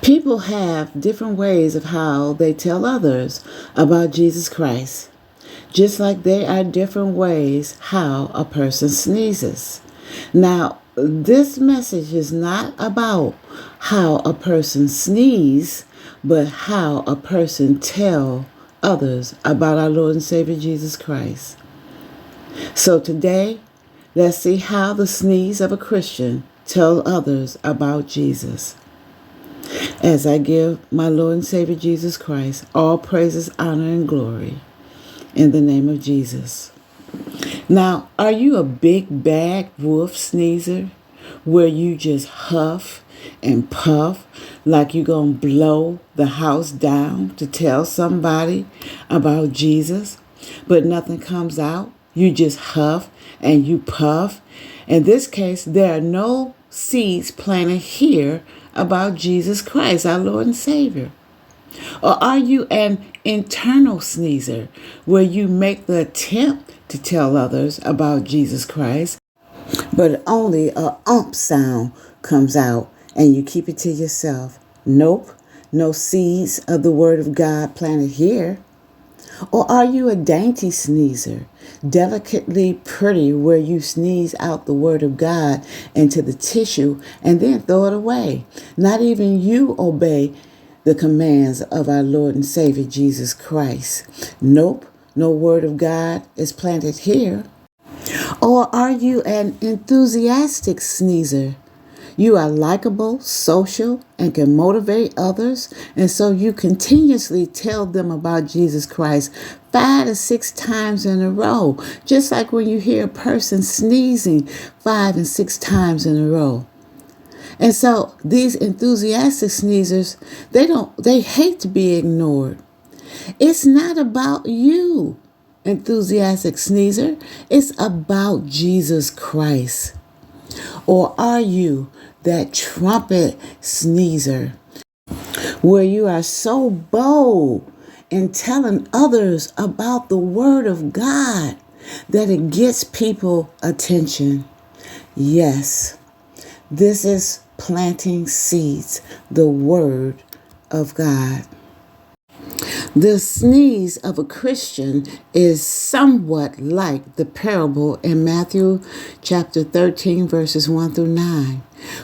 People have different ways of how they tell others about Jesus Christ, just like there are different ways how a person sneezes. Now, this message is not about how a person sneezes, but how a person tell others about our Lord and Savior Jesus Christ. So today, let's see how the sneeze of a Christian tell others about Jesus. As I give my Lord and Savior Jesus Christ all praises, honor, and glory in the name of Jesus. Now, are you a big bad wolf sneezer where you just huff and puff like you're going to blow the house down to tell somebody about Jesus, but nothing comes out? You just huff and you puff. In this case, there are no seeds planted here about Jesus Christ, our Lord and Savior. Or are you an internal sneezer where you make the attempt to tell others about Jesus Christ, but only a sound comes out and you keep it to yourself? Nope, no seeds of the Word of God planted here. Or are you a dainty sneezer, delicately pretty, where you sneeze out the Word of God into the tissue and then throw it away? Not even you obey the commands of our Lord and Savior Jesus Christ. Nope, no Word of God is planted here. Or are you an enthusiastic sneezer? You are likable, social, and can motivate others, and so you continuously tell them about Jesus Christ 5 to 6 times in a row, just like when you hear a person sneezing 5 and 6 times in a row. And so these enthusiastic sneezers, they hate to be ignored. It's not about you, enthusiastic sneezer. It's about Jesus Christ. Or are you that trumpet sneezer where you are so bold in telling others about the Word of God that it gets people attention? Yes, this is planting seeds, the Word of God. The sneeze of a Christian is somewhat like the parable in Matthew chapter 13, verses 1 through 9.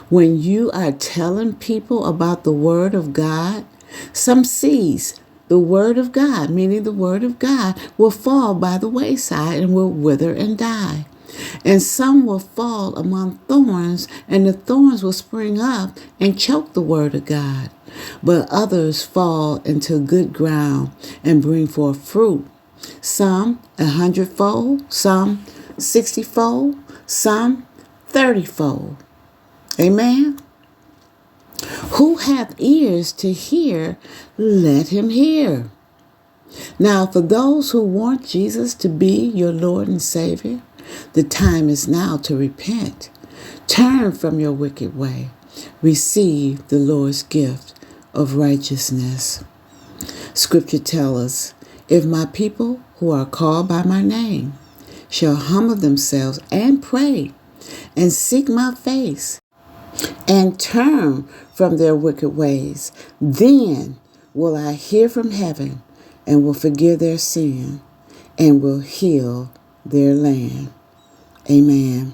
When you are telling people about the Word of God, some seeds, the Word of God, meaning the Word of God, will fall by the wayside and will wither and die. And some will fall among thorns, and the thorns will spring up and choke the Word of God. But others fall into good ground and bring forth fruit. Some 100-fold, some 60-fold, some 30-fold. Amen. Who hath ears to hear, let him hear. Now, for those who want Jesus to be your Lord and Savior, the time is now to repent. Turn from your wicked way. Receive the Lord's gift of righteousness. Scripture tells us, if my people who are called by my name shall humble themselves and pray and seek my face and turn from their wicked ways, then will I hear from heaven and will forgive their sin and will heal their land. Amen.